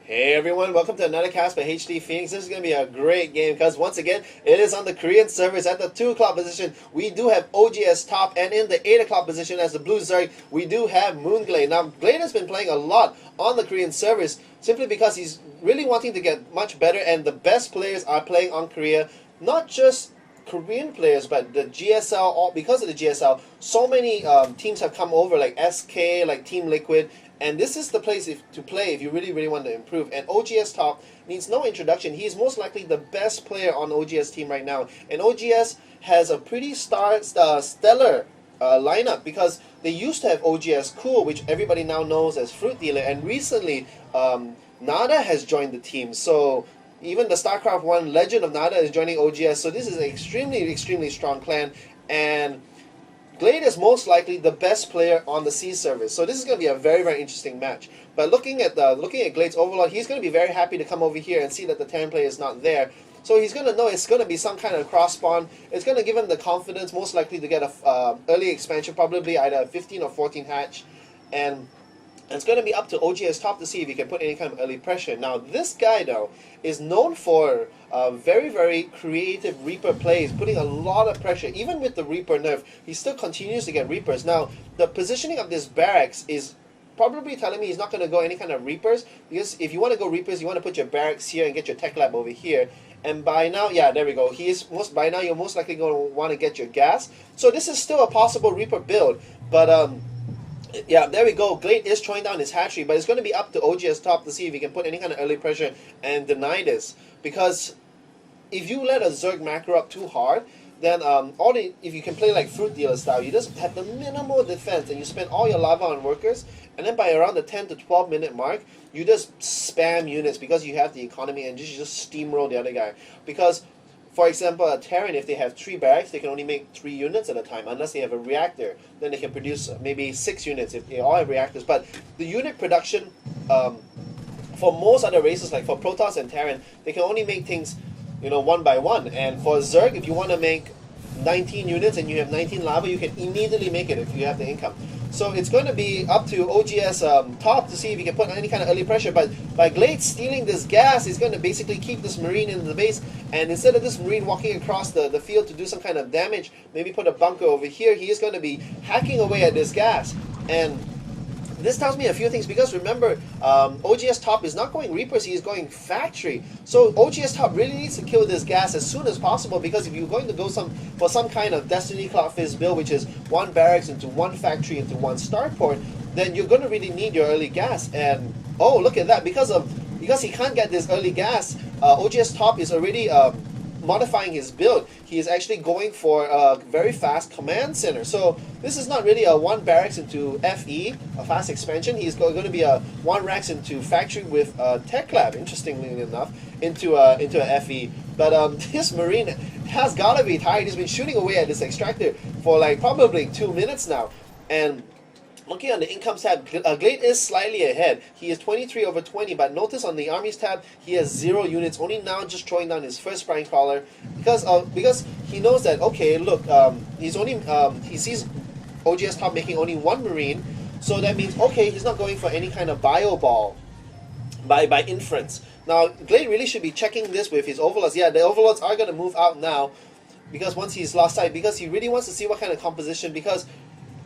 Hey everyone, welcome to another cast by HD Phoenix. This is going to be a great game because once again, it is on the Korean servers at the 2 o'clock position. We do have oGsTOP, and in the 8 o'clock position as the blue zerg, we do have mOOnGLaDe. Now, Glade has been playing a lot on the Korean servers simply because he's really wanting to get much better, and the best players are playing on Korea, not just Korean players, but the GSL. Because of the GSL, so many teams have come over, like SK, like Team Liquid, and this is the place to play if you really want to improve. And oGsTOP needs no introduction. He's most likely the best player on OGS team right now, and OGS has a pretty stellar lineup because they used to have oGsCool, which everybody now knows as Fruitdealer, and recently Nada has joined the team. So even the StarCraft 1 legend of Nada is joining OGS, so this is an extremely strong clan, and Glade is most likely the best player on the C servers. So this is going to be a very interesting match. But looking at Glade's overlord, he's going to be very happy to come over here and see that the Terran player is not there. So he's going to know it's going to be some kind of cross spawn. It's going to give him the confidence, most likely to get a early expansion, probably either a 15 or 14 hatch, and it's going to be up to oGsTOP to see if he can put any kind of early pressure. Now, this guy, though, is known for very creative Reaper plays, putting a lot of pressure. Even with the Reaper nerf, he still continues to get Reapers. Now, the positioning of this barracks is probably telling me he's not going to go any kind of Reapers, because if you want to go Reapers, you want to put your barracks here and get your tech lab over here. And by now, yeah, there we go. By now, you're most likely going to want to get your gas. So this is still a possible Reaper build, but yeah, there we go. Glade is throwing down his hatchery, but it's going to be up to oGsTOP to see if he can put any kind of early pressure and deny this. Because if you let a zerg macro up too hard, then if you can play like Fruitdealer style, you just have the minimal defense and you spend all your lava on workers, and then by around the 10 to 12 minute mark, you just spam units because you have the economy and you just steamroll the other guy. Because for example, a Terran, if they have 3 barracks, they can only make 3 units at a time, unless they have a reactor. Then they can produce maybe 6 units if they all have reactors. But the unit production, for most other races, like for Protoss and Terran, they can only make things, one by one. And for Zerg, if you want to make 19 units and you have 19 lava, you can immediately make it if you have the income. So it's going to be up to oGsTOP to see if he can put any kind of early pressure. But by Glade stealing this gas, he's going to basically keep this Marine in the base. And instead of this Marine walking across the field to do some kind of damage, maybe put a bunker over here, he is going to be hacking away at this gas. And this tells me a few things, because remember, oGsTOP is not going Reapers, he is going Factory. So oGsTOP really needs to kill this gas as soon as possible, because if you're going to go for some kind of Destiny Cloud Fizz build, which is 1 barracks into 1 factory into 1 starport, then you're going to really need your early gas. And oh, look at that, because he can't get this early gas, oGsTOP is already modifying his build. He is actually going for a very fast command center. So this is not really a 1 barracks into FE, a fast expansion. He's going to be a 1 racks into factory with a tech lab, interestingly enough, into a FE. But this Marine has gotta be tired. He's been shooting away at this extractor for like probably 2 minutes now. And looking on the incomes tab, Glade is slightly ahead. He is 23 over 20, but notice on the armies tab, he has 0 units, only now just throwing down his first prime crawler, because he knows that, okay, look, he sees oGsTOP making only 1 Marine, so that means, okay, he's not going for any kind of bio ball by inference. Now, Glade really should be checking this with his overlords. Yeah, the overlords are going to move out now, because once he's lost sight, because he really wants to see what kind of composition, because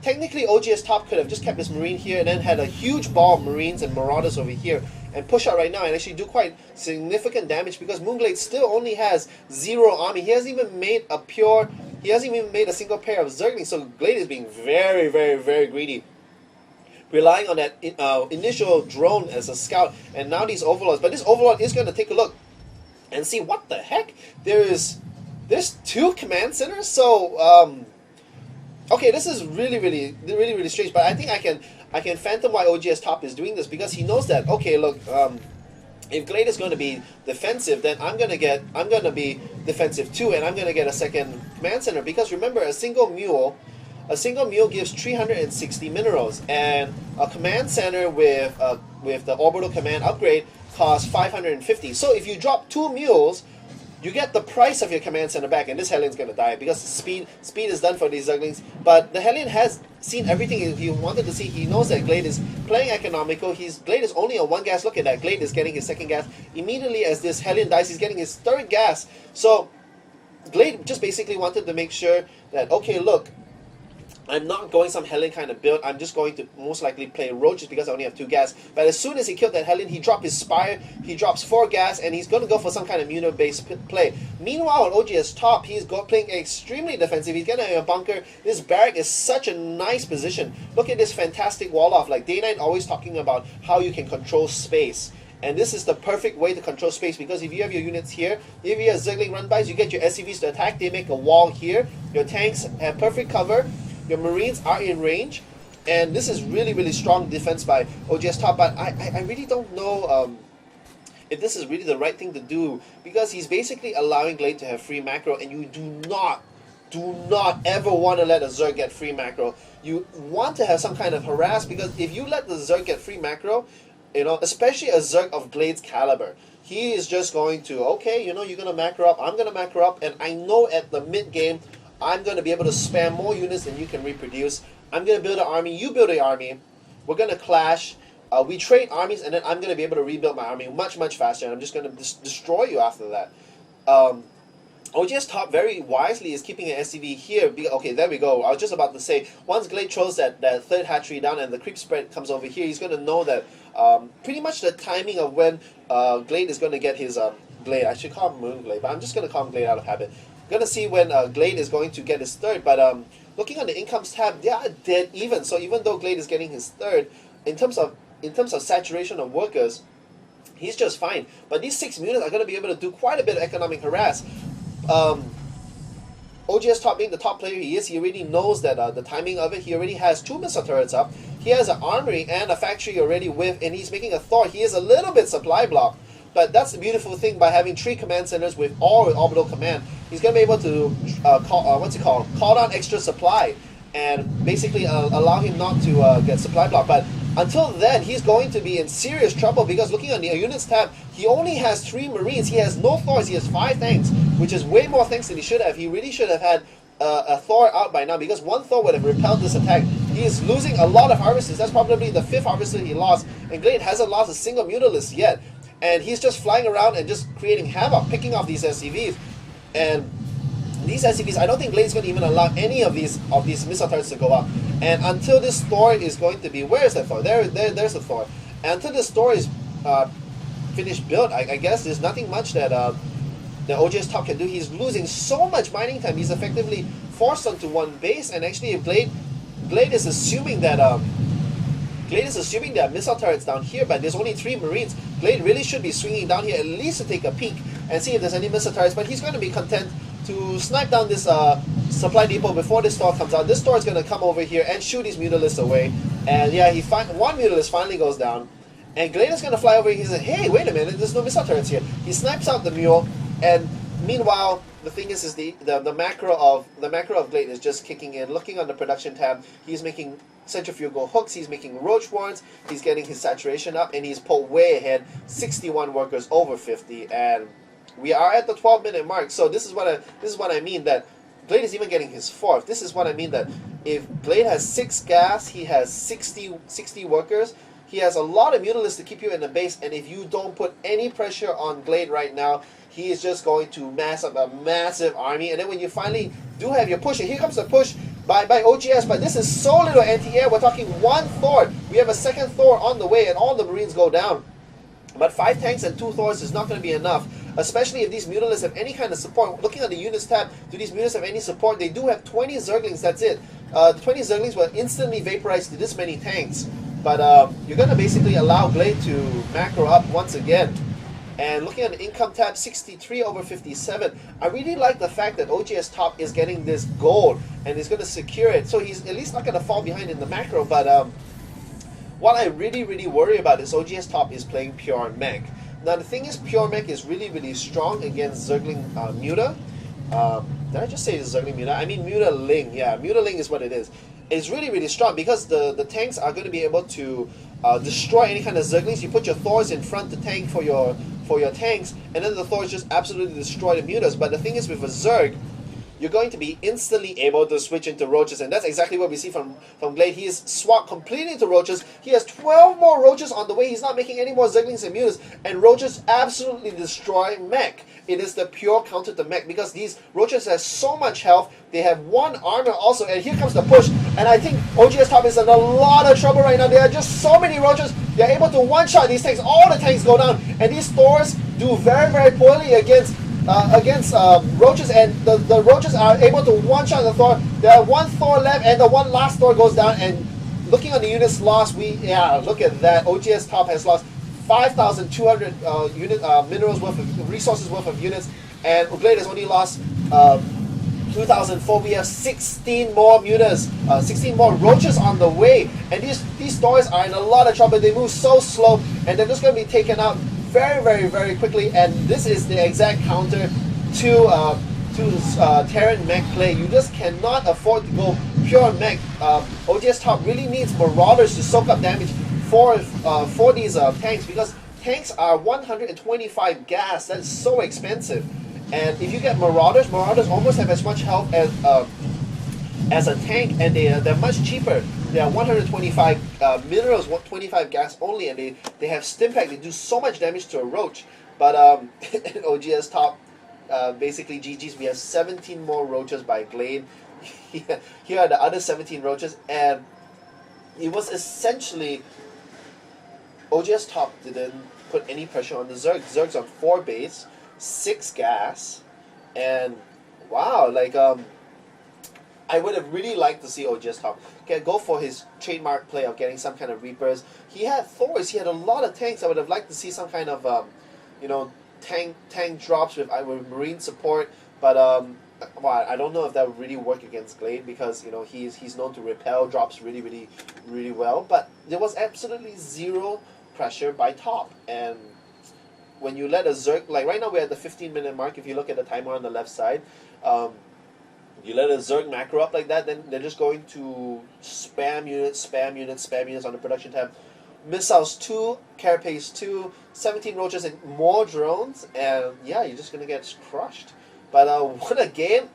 technically, oGsTOP could have just kept this Marine here and then had a huge ball of Marines and Marauders over here and push out right now and actually do quite significant damage, because mOOnGLaDe still only has 0 army. He hasn't even made a single pair of Zerglings, so Glade is being very greedy, relying on that initial drone as a scout, and now these overlords. But this overlord is going to take a look and see what the heck. There's 2 command centers, so okay, this is really strange, but I think I can phantom why oGsTOP is doing this, because he knows that, okay, look, if Glade is going to be defensive, then I'm going to be defensive too, and I'm going to get a second command center, because remember, a single mule gives 360 minerals, and a command center with the orbital command upgrade costs 550. So if you drop 2 mules, you get the price of your command center back, and this Hellion's going to die because speed is done for these Zerglings. But the Hellion has seen everything he wanted to see. He knows that GlADe is playing economical. GlADe is only on 1 gas. Look at that. GlADe is getting his 2nd gas. Immediately as this Hellion dies, he's getting his 3rd gas. So GlADe just basically wanted to make sure that, okay, look, I'm not going some Hellion kind of build. I'm just going to most likely play Roaches because I only have 2 gas. But as soon as he killed that Hellion, he dropped his Spire, he drops 4 gas, and he's going to go for some kind of Muta-based play. Meanwhile, on OGsTOP, he's playing extremely defensive. He's getting a bunker. This barrack is such a nice position. Look at this fantastic wall off. Like Day9 always talking about how you can control space. And this is the perfect way to control space, because if you have your units here, if you have Zergling run-bys, you get your SCVs to attack, they make a wall here. Your tanks have perfect cover. Your Marines are in range, and this is really, really strong defense by oGsTOP, but I really don't know if this is really the right thing to do, because he's basically allowing GlADe to have free macro, and you do not ever want to let a Zerg get free macro. You want to have some kind of harass, because if you let the Zerg get free macro, you know, especially a Zerg of GlADE's caliber, he is just going to, okay, you know, you're going to macro up, I'm going to macro up, and I know at the mid-game, I'm going to be able to spam more units than you can reproduce. I'm going to build an army, you build an army, we're going to clash, we trade armies, and then I'm going to be able to rebuild my army much, much faster, and I'm just going to destroy you after that. oGsTOP very wisely is keeping an SCV here. Okay, there we go. I was just about to say, once GlADE throws that 3rd hatchery down and the creep spread comes over here, he's going to know that pretty much the timing of when GlADE is going to get his GlADE. I should call him mOOnGLaDe, but I'm just going to call him GlADE out of habit. Going to see when GlADE is going to get his 3rd, but looking on the incomes tab, they are dead even. So even though GlADE is getting his 3rd, in terms of saturation of workers, he's just fine. But these 6 units are going to be able to do quite a bit of economic harass. oGsTOP being the top player he is, he already knows that the timing of it. He already has 2 missile turrets up. He has an armory and a factory already with, and he's making a Thor. He is a little bit supply blocked. But that's the beautiful thing by having 3 command centers with all with orbital command. He's going to be able to call down extra supply and basically allow him not to get supply blocked. But until then, he's going to be in serious trouble, because looking on the units tab, he only has 3 Marines. He has no Thors. He has 5 tanks, which is way more tanks than he should have. He really should have had a Thor out by now, because 1 Thor would have repelled this attack. He is losing a lot of harvesters. That's probably the 5th harvester he lost, and GlADE hasn't lost a single Mutalis yet. And he's just flying around and just creating havoc, picking off these SCVs. And these SCVs, I don't think GlADE's going to even allow any of these missile turrets to go up. And until this Thor is going to be, where is that Thor? There's the Thor. And until this Thor is finished built, I guess there's nothing much that oGsTOP can do. He's losing so much mining time. He's effectively forced onto 1 base, and actually if GlADE is assuming that GlADE is assuming there are missile turrets down here, but there's only 3 Marines. GlADE really should be swinging down here at least to take a peek and see if there's any missile turrets, but he's going to be content to snipe down this supply depot before this Thor comes out. This Thor is going to come over here and shoot his Mutalists away. And yeah, 1 Mutalist finally goes down. And GlADE is going to fly over here. He says, hey, wait a minute, there's no missile turrets here. He snipes out the mule, and meanwhile, the thing is the macro of GlADE is just kicking in. Looking on the production tab, he's making centrifugal hooks, he's making roach warrants, he's getting his saturation up, and he's pulled way ahead, 61 workers over 50, and we are at the 12-minute mark. So this is what I mean, that GlADE is even getting his 4th. This is what I mean, that if GlADE has 6 gas, he has 60 workers. He has a lot of Mutalists to keep you in the base, and if you don't put any pressure on GlADE right now, he is just going to mass up a massive army. And then when you finally do have your push, and here comes the push by OGS, but this is so little anti-air. We're talking 1 Thor. We have a 2nd Thor on the way, and all the Marines go down. But 5 tanks and 2 Thors is not going to be enough, especially if these Mutalists have any kind of support. Looking at the units tab, do these Mutalists have any support? They do have 20 Zerglings, that's it. The 20 Zerglings will instantly vaporize to this many tanks. But you're going to basically allow GlADE to macro up once again. And looking at the income tab, 63 over 57. I really like the fact that oGsTOP is getting this gold and is going to secure it. So he's at least not going to fall behind in the macro. But what I really worry about is oGsTOP is playing pure mech. Now the thing is, pure mech is really strong against Zergling Muta. Did I just say Zergling Muta? I mean Mutaling. Yeah, Mutaling is what it is. It's really strong because the tanks are going to be able to destroy any kind of Zerglings. You put your Thors in front to tank for your for your tanks, and then the Thors just absolutely destroy the mutas. But the thing is, with a Zerg, you're going to be instantly able to switch into roaches, and that's exactly what we see from Glade. He is swapped completely into roaches. He has 12 more roaches on the way. He's not making any more Zerglings and mutas, and roaches absolutely destroy mech. It is the pure counter to mech, because these roaches have so much health. They have 1 armor also, and here comes the push, and I think oGsTOP is in a lot of trouble right now. There are just so many roaches. They're able to one-shot these tanks. All the tanks go down, and these Thors do very, very poorly against roaches, and the roaches are able to one-shot the Thor. There are 1 Thor left, and the one last Thor goes down, and looking on the units lost, look at that. oGsTOP has lost 5,200 minerals worth of resources worth of units, and mOOnGLaDe has only lost 2,004. We have 16 more mutas, 16 more roaches on the way, and these Thors are in a lot of trouble. They move so slow, and they're just going to be taken out very, very, very quickly. And this is the exact counter to Terran mech play. You just cannot afford to go pure mech. oGsTOP really needs Marauders to soak up damage for these tanks, because tanks are 125 gas. That's so expensive. And if you get Marauders almost have as much health as a tank, and they're much cheaper. They are 125 minerals, 25 gas only, and they have Stimpack. They do so much damage to a roach. But oGsTOP, basically GG's. We have 17 more roaches by Glade. Here are the other 17 roaches, and it was essentially oGsTOP didn't put any pressure on the Zerg. Zerg's on 4 base, 6 gas, and wow, I would have really liked to see oGsTOP go for his trademark play of getting some kind of Reapers. He had Thors, he had a lot of tanks. I would have liked to see some kind of, tank drops with marine support. But well, I don't know if that would really work against Glade, because he's known to repel drops really, really, really well. But there was absolutely zero pressure by top, and when you let a Zerg, like right now we're at the 15-minute mark. If you look at the timer on the left side. You let a Zerg macro up like that, then they're just going to spam units on the production tab. Missiles 2, Carapace 2, 17 roaches, and more drones, and yeah, you're just going to get crushed. But what a game.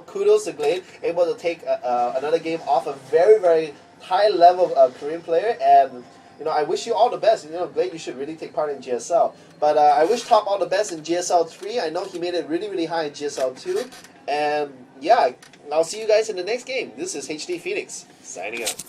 Kudos to Glade, able to take another game off a very, very high-level Korean player, and I wish you all the best. Glade, you should really take part in GSL. But I wish Top all the best in GSL 3. I know he made it really, really high in GSL 2, and yeah, I'll see you guys in the next game. This is HD Phoenix, signing out.